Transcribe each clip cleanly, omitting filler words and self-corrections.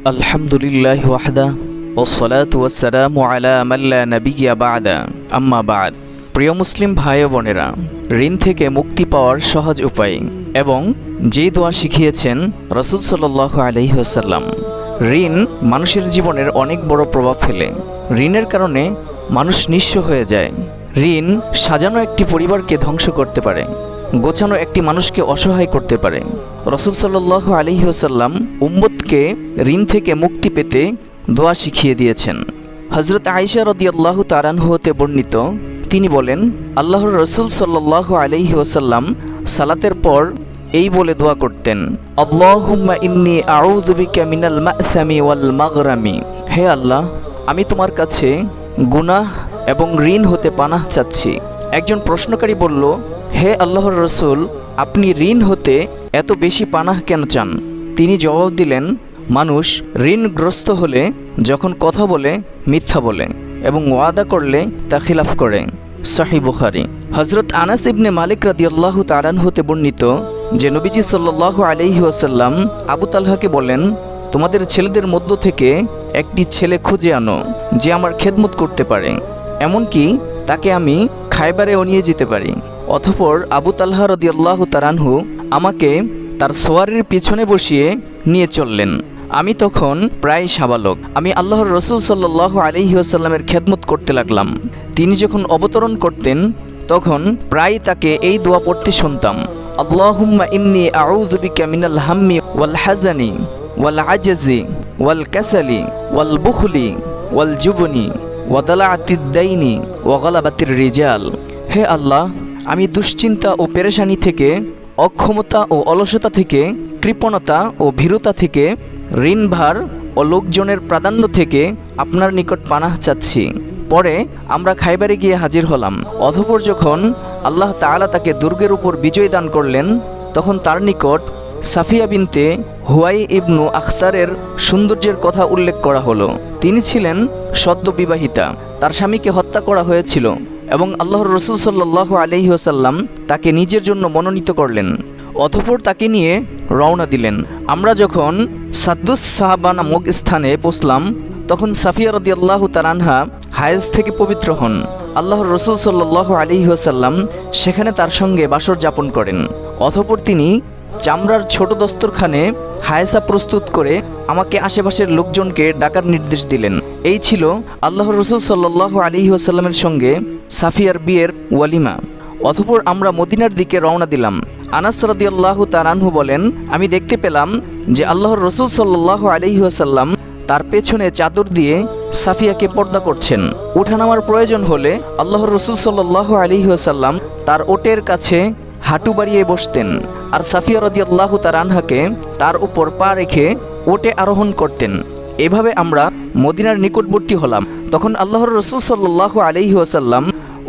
আলহামদুলিল্লাহি ওয়াহদা ওয়াসসালাতু ওয়াসসালামু আলা মান লা নাবিয়্যা বা'দা আম্মা বা'দ। প্রিয় মুসলিম ভাই ও বোনেরা, ঋণ থেকে মুক্তি পাওয়ার সহজ উপায় এবং যে দোয়া শিখিয়েছেন রাসূল সাল্লাল্লাহু আলাইহি ওয়াসাল্লাম। ঋণ মানুষের জীবনের অনেক বড় প্রভাব ফেলে। ঋণের কারণে মানুষ নিঃস্ব হয়ে যায়। ঋণ সাজানো একটি পরিবারকে ধ্বংস করতে পারে, গোছানো একটি মানুষকে অসহায় করতে পারে। রাসূল সাল্লাল্লাহু আলাইহি ওয়াসাল্লাম উম্মতকে ঋণ থেকে মুক্তি পেতে দোয়া শিখিয়ে দিয়েছেন। হযরত আয়েশা রাদিয়াল্লাহু তাআলা আনহা হতে বর্ণিত, তিনি বলেন, আল্লাহর রাসূল সাল্লাল্লাহু আলাইহি ওয়াসাল্লাম সালাতের পর এই বলে দোয়া করতেন, আল্লাহুম্মা ইন্নী আউযু বিকা মিনাল মা'সামি ওয়াল মাগরামি। হে আল্লাহ, আমি তোমার কাছে গুনাহ এবং ঋণ হতে পানাহ চাচ্ছি। একজন প্রশ্নকারী বলল, হে আল্লাহর রাসূল, আপনি ঋণ হতে এত বেশি পানাহ কেন চান? তিনি জবাব দিলেন, মানুষ ঋণগ্রস্ত হলে যখন কথা বলে মিথ্যা বলে এবং ওয়াদা করলে তা খিলাফ করে। সহিহ বুখারী। হযরত আনাস ইবনে মালিক রাদিয়াল্লাহু তাআলা আনহু হতে বর্ণিত যে নবীজি সাল্লাল্লাহু আলাইহি ওয়াসাল্লাম আবু তালহাকে বলেন, তোমাদের ছেলেদের মধ্য থেকে একটি ছেলে খুঁজে আনো যে আমার খেদমত করতে পারে, এমনকি তাকে আমি খায়বারেও নিয়ে যেতে পারি। অতঃপর আবু তালহা রাদিয়াল্লাহু তাআলা আনহু আমাকে তার সোয়ারের পিছনে বসিয়ে নিয়ে চললেন। আমি তখন প্রায় সাবালক। আমি আল্লাহর রাসূল সাল্লাল্লাহু আলাইহি ওয়াসাল্লামের খেদমত করতে লাগলাম। তিনি যখন অবতরণ করতেন তখন প্রায় তাকে এই দোয়া পড়তে শুনতাম, আল্লাহুম্মা ইন্নী আউযু বিকা মিনাল হাম্মি ওয়াল হাযানি ওয়াল আজজি ওয়াল কাসালি ওয়াল বুখলি ওয়াল জুবনি ওয়া দালাআতিদ দাইনি ওয়া গালাবাতির রিজাল। হে আল্লাহ, আমি দুশ্চিন্তা ও পেরেশানি থেকে, অক্ষমতা ও অলসতা থেকে, কৃপণতা ও ভীরুতা থেকে, ঋণভার ও লোকজনের প্রাধান্য থেকে আপনার নিকট পানাহ চাচ্ছি। পরে আমরা খায়বারে গিয়ে হাজির হলাম। অতঃপর যখন আল্লাহ তাআলা তাকে দুর্গের উপর বিজয় দান করলেন, তখন তার নিকট সাফিয়া বিনতে হুয়াই ইবনু আখতারের সৌন্দর্যের কথা উল্লেখ করা হলো। তিনি ছিলেন সদ্য বিবাহিতা, তার স্বামীকে হত্যা করা হয়েছিল এবং আল্লাহর রাসূল সাল্লাল্লাহু আলাইহি ওয়াসাল্লাম তাকে নিজের জন্য মনোনীত করলেন। অতঃপর তাকে নিয়ে রওনা দিলেন। আমরা যখন সাদ্দুস সাহাবা নামক স্থানে পৌঁছলাম, তখন সাফিয়া রাদিয়াল্লাহু তাআলা আনহা হায়েজ থেকে পবিত্র হন। আল্লাহর রাসূল সাল্লাল্লাহু আলাইহি ওয়াসাল্লাম সেখানে তার সঙ্গে বাসর যাপন করেন। অতঃপর তিনি চামড়ার ছোট দস্তরখানে হায়েসা প্রস্তুত করে আমাকে আশেপাশের লোকজনকে ডাকার নির্দেশ দিলেন। এই ছিল আল্লাহর রাসূল সাল্লাল্লাহু আলাইহি ওয়াসাল্লামের সঙ্গে সাফিয়ার বিয়ের ওয়ালিমা। অতঃপর আমরা মদিনার দিকে রওনা দিলাম। আনাস রাদিয়াল্লাহু তাআলা আনহু বলেন, আমি দেখতে পেলাম যে আল্লাহর রাসূল সাল্লাল্লাহু আলাইহি ওয়াসাল্লাম তার পেছনে চাদর দিয়ে সাফিয়াকে পর্দা করছেন। উঠানামার প্রয়োজন হলে আল্লাহর রাসূল সাল্লাল্লাহু আলাইহি ওয়াসাল্লাম তার ওটের কাছে হাঁটু বাড়িয়ে বসতেন আর সাফিয়া রাদিয়াল্লাহু তাআলা আনহাকে তার উপর পা রেখে ওটে আরোহণ করতেন। এভাবে আমরা মদিনার নিকটবর্তী হলাম। তখন আল্লাহর রাসূল সাল্লাল্লাহু আলাইহি ওয়াসাল্লাম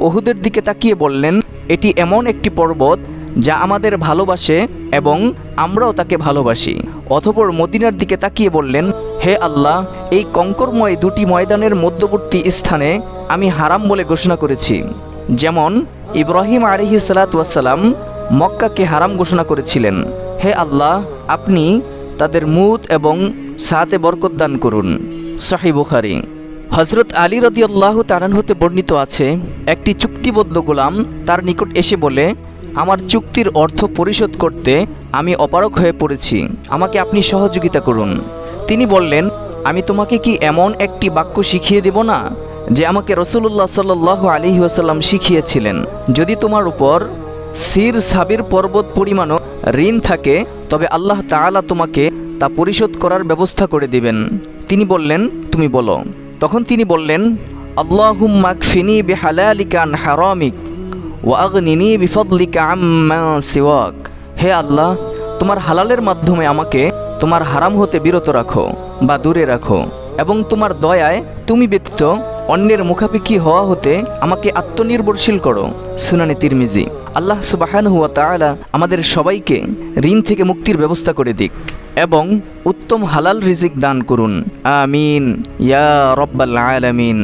উহুদের দিকে তাকিয়ে বললেন, এটি এমন একটি পর্বত যা আমাদের ভালোবাসে এবং আমরাও তাকে ভালোবাসি। অতঃপর মদিনার দিকে তাকিয়ে বললেন, হে আল্লাহ, এই কঙ্করময় দুটি ময়দানের মধ্যবর্তী স্থানে আমি হারাম বলে ঘোষণা করেছি, যেমন ইব্রাহিম আলাইহিস সালাতু ওয়াস সালাম মক্কাকে হারাম ঘোষণা করেছিলেন। হে আল্লাহ, আপনি তাদের মুত এবং সাতে বরকত দান করুন। সহিহ বুখারী। হযরত আলী রাদিয়াল্লাহু তাআলা হতে বর্ণিত আছে, একটি চুক্তিবদ্ধ গোলাম তার নিকট এসে বলে, আমার চুক্তির অর্থ পরিশোধ করতে আমি অপারগ হয়ে পড়েছি, আমাকে আপনি সহযোগিতা করুন। তিনি বললেন, আমি তোমাকে কি এমন একটি বাক্য শিখিয়ে দেব না যে আমাকে রাসূলুল্লাহ সাল্লাল্লাহু আলাইহি ওয়াসাল্লাম শিখিয়েছিলেন? যদি তোমার উপর সির সাবির পর্বত পরিমাণও ঋণ থাকে, তবে আল্লাহ তাআলা তোমাকে তা পরিশোধ করার ব্যবস্থা করে দিবেন। তিনি বললেন, তুমি বলো। তখন তিনি বললেন, আল্লাহুম্মা আকফিনি বিহালালিকা আন হারামিক ওয়া আগনিনি বিফদলিকা আম্মা সিওয়াক। হে আল্লাহ, তোমার হালালের মাধ্যমে আমাকে তোমার হারাম হতে বিরত রাখো বা দূরে রাখো এবং তোমার দয়ায় তুমি ব্যতীত অন্যের মুখাপেক্ষী হওয়া হতে আমাকে আত্মনির্ভরশীল করো। সুনানে তিরমিজি। আল্লাহ সুবহানাহু ওয়া তাআলা আমাদের সবাইকে ঋণ থেকে মুক্তির ব্যবস্থা করে দিক এবং উত্তম হালাল রিজিক দান করুন। আমিন ইয়া রাব্বাল আলামিন।